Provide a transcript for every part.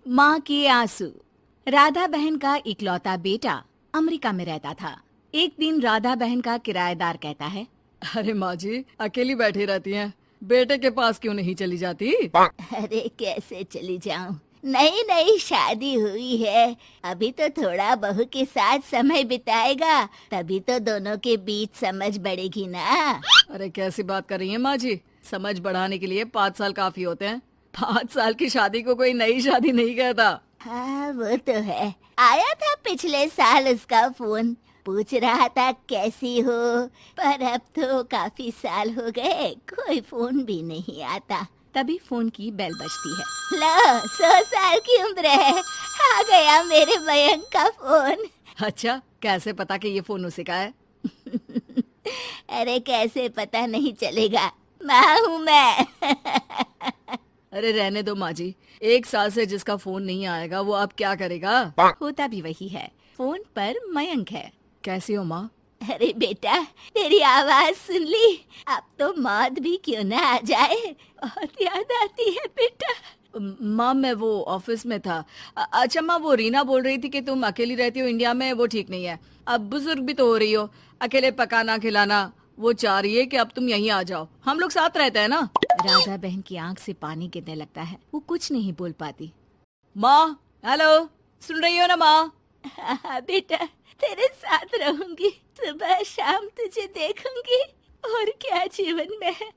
माँ के आंसू। राधा बहन का इकलौता बेटा अमेरिका में रहता था। एक दिन राधा बहन का किराएदार कहता है, अरे माँ जी अकेली बैठी रहती हैं, बेटे के पास क्यों नहीं चली जाती? अरे कैसे चली जाऊं, नई नई शादी हुई है, अभी तो थोड़ा बहू के साथ समय बिताएगा, तभी तो दोनों के बीच समझ बढ़ेगी ना। अरे कैसी बात कर रही हैं माँ जी, समझ बढ़ाने के लिए 5 साल काफी होते हैं। 5 साल की शादी को कोई नई शादी नहीं कहता। हाँ वो तो है, आया था पिछले साल उसका फोन, पूछ रहा था कैसी हो, पर अब तो काफी साल हो गए, कोई फोन भी नहीं आता। तभी फोन की बेल बजती है। लो 100 साल की उम्र है, आ गया मेरे मयंक का फोन। अच्छा कैसे पता कि ये फोन उसी का है? अरे कैसे पता नहीं चलेगा, माँ हूँ मैं। अरे रहने दो माँ जी, 1 साल से जिसका फोन नहीं आएगा वो अब क्या करेगा? होता भी वही है, फोन पर मयंक है। कैसी हो माँ? अरे बेटा तेरी आवाज सुन ली, अब तो मौत भी क्यों ना आ जाए, बहुत याद आती है बेटा। माँ मैं वो ऑफिस में था। अच्छा माँ वो रीना बोल रही थी कि तुम अकेली रहती हो इंडिया में, वो ठीक नहीं है। अब बुजुर्ग भी तो हो रही हो, अकेले पकाना खिलाना, वो चाह रही है कि अब तुम यहीं आ जाओ, हम लोग साथ रहते हैं ना। राधा बहन की आंख से पानी गिरने लगता है, वो कुछ नहीं बोल पाती। माँ हेलो, सुन रही हो ना माँ? हाँ बेटा तेरे साथ रहूंगी, सुबह शाम तुझे देखूंगी, और क्या जीवन में है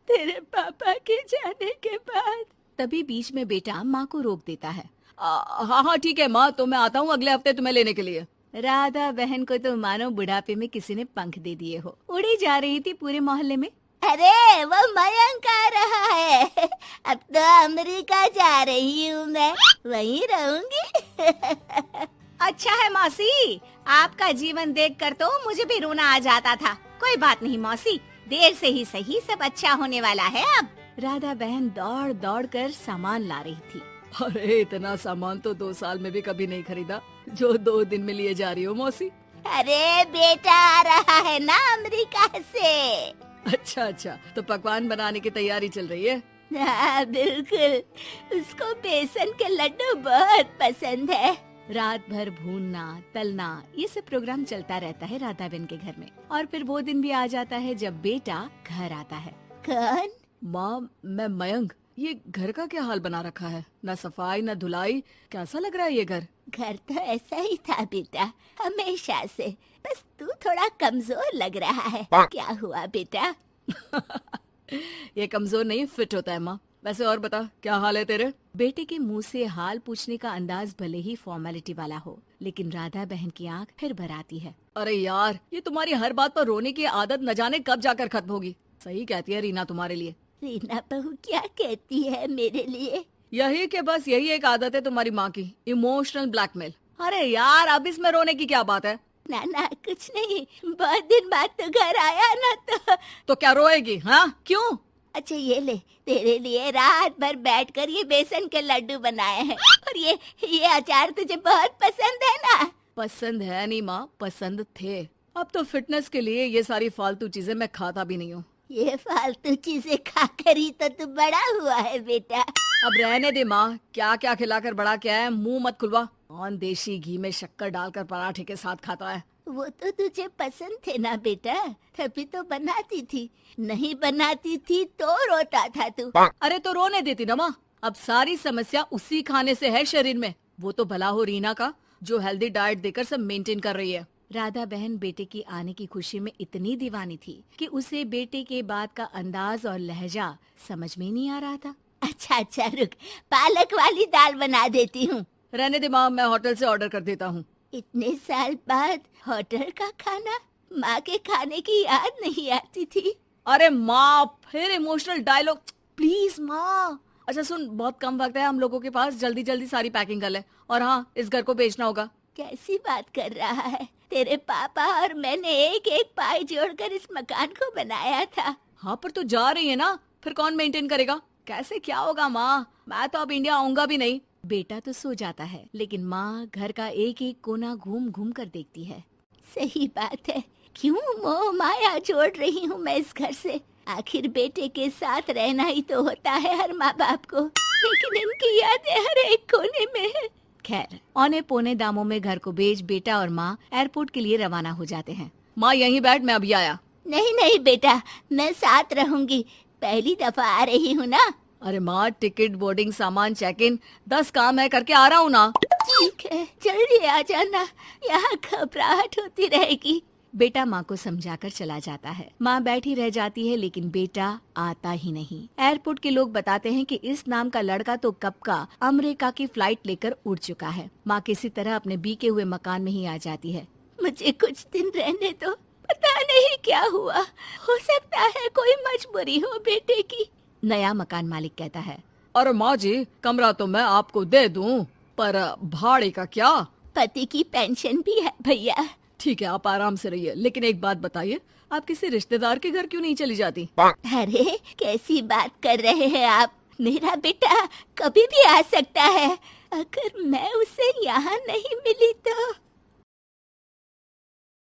तेरे पापा के जाने के बाद। तभी बीच में बेटा माँ को रोक देता है। हाँ हाँ ठीक है माँ, तो मैं आता हूँ अगले हफ्ते तुम्हें लेने के लिए। राधा बहन को तो मानो बुढ़ापे में किसी ने पंख दे दिए हो, उड़ी जा रही थी पूरे मोहल्ले में। अरे वो मयंक आ रहा है, अब तो अमेरिका जा रही हूँ मैं, वहीं रहूंगी। अच्छा है मौसी, आपका जीवन देखकर तो मुझे भी रोना आ जाता था। कोई बात नहीं मौसी, देर से ही सही सब अच्छा होने वाला है अब। राधा बहन दौड़ दौड़ कर सामान ला रही थी। अरे इतना सामान तो 2 साल में भी कभी नहीं खरीदा जो 2 दिन में लिए जा रही हो मौसी। अरे बेटा आ रहा है ना अमेरिका से। अच्छा तो पकवान बनाने की तैयारी चल रही है? हाँ बिल्कुल, उसको बेसन के लड्डू बहुत पसंद है। रात भर भूनना तलना ये सब प्रोग्राम चलता रहता है राधा बहन के घर में। और फिर वो दिन भी आ जाता है जब बेटा घर आता है। कौन? माँ मैं मयंक, ये घर का क्या हाल बना रखा है, न सफाई न धुलाई, कैसा लग रहा है ये घर? घर तो ऐसा ही था बेटा, हमेशा से, बस तू थोड़ा कमजोर लग रहा है। क्या हुआ बेटा? ये कमजोर नहीं फिट होता है माँ। वैसे और बता क्या हाल है तेरे? बेटे के मुंह से हाल पूछने का अंदाज भले ही फॉर्मेलिटी वाला हो, लेकिन राधा बहन की आंख फिर भर आती है। अरे यार ये तुम्हारी हर बात पर रोने की आदत न जाने कब जाकर खत्म होगी। सही कहती है रीना तुम्हारे लिए। रीना बहू क्या कहती है मेरे लिए? यही कि बस यही एक आदत है तुम्हारी माँ की, इमोशनल ब्लैकमेल। अरे यार अब इसमें रोने की क्या बात है? ना कुछ नहीं, बहुत दिन बाद तो घर आया ना तो क्या रोएगी? हाँ क्यों? अच्छा ये ले, तेरे लिए रात भर बैठकर ये बेसन के लड्डू बनाए हैं, और ये अचार तुझे बहुत पसंद है ना? पसंद है नहीं माँ, पसंद थे। अब तो फिटनेस के लिए ये सारी फालतू चीजें मैं खाता भी नहीं हूँ। ये फालतू चीजें खाकर ही तो तू बड़ा हुआ है बेटा। अब रहने दे माँ, क्या क्या खिलाकर बड़ा किया है, मुंह मत खुलवा। कौन देशी घी में शक्कर डालकर पराठे के साथ खाता है? वो तो तुझे पसंद थे ना बेटा, तभी तो बनाती थी, नहीं बनाती थी तो रोता था तू। अरे तो रोने देती ना माँ, अब सारी समस्या उसी खाने से है शरीर में। वो तो भला हो रीना का, जो हेल्दी डाइट देकर सब मेंटेन कर रही है। राधा बहन बेटे की आने की खुशी में इतनी दीवानी थी कि उसे बेटे के बात का अंदाज और लहजा समझ में नहीं आ रहा था। अच्छा रुक, पालक वाली दाल बना देती हूँ। रहने दे माँ, मैं होटल से ऑर्डर कर देता हूँ। इतने साल बाद होटल का खाना, माँ के खाने की याद नहीं आती थी। अरे माँ फिर इमोशनल डायलॉग, प्लीज माँ। अच्छा सुन, बहुत कम वक्त है हम लोगों के पास, जल्दी जल्दी सारी पैकिंग कर ले, और हाँ इस घर को बेचना होगा। कैसी बात कर रहा है, तेरे पापा और मैंने एक एक पाई जोड़कर इस मकान को बनाया था। हाँ पर तू जा रही है ना, फिर कौन मेंटेन करेगा? कैसे क्या होगा माँ, मैं तो अब इंडिया आऊंगा भी नहीं। बेटा तो सो जाता है, लेकिन माँ घर का एक एक कोना घूम घूम कर देखती है। सही बात है, क्यों मोह माया जोड़ रही हूँ मैं इस घर से? आखिर बेटे के साथ रहना ही तो होता है हर माँ बाप को, लेकिन इनकी यादें हर एक कोने जाने में। खैर, औने पौने दामों में घर को बेच बेटा और माँ एयरपोर्ट के लिए रवाना हो जाते हैं। माँ यहीं बैठ, मैं अभी आया। नहीं नहीं बेटा, मैं साथ रहूंगी, पहली दफा आ रही हूँ ना। अरे माँ, टिकट, बोर्डिंग, सामान, चेक इन, 10 काम है, करके आ रहा हूँ ना। ठीक है, जल्दी आ जाना, यहाँ घबराहट होती रहेगी। बेटा माँ को समझाकर चला जाता है। माँ बैठी रह जाती है लेकिन बेटा आता ही नहीं। एयरपोर्ट के लोग बताते हैं कि इस नाम का लड़का तो कब का अमेरिका की फ्लाइट लेकर उड़ चुका है। माँ किसी तरह अपने बीके हुए मकान में ही आ जाती है। मुझे कुछ दिन रहने दो, पता नहीं क्या हुआ, हो सकता है कोई मजबूरी हो बेटे की। नया मकान मालिक कहता है। अरे माँ जी, कमरा तो मैं आपको दे दूँ, पर भाड़े का क्या? पति की पेंशन भी है भैया। ठीक है, आप आराम से रहिए, लेकिन एक बात बताइए, आप किसी रिश्तेदार के घर क्यों नहीं चली जाती? अरे कैसी बात कर रहे हैं आप, मेरा बेटा कभी भी आ सकता है। अगर मैं उसे यहाँ नहीं मिली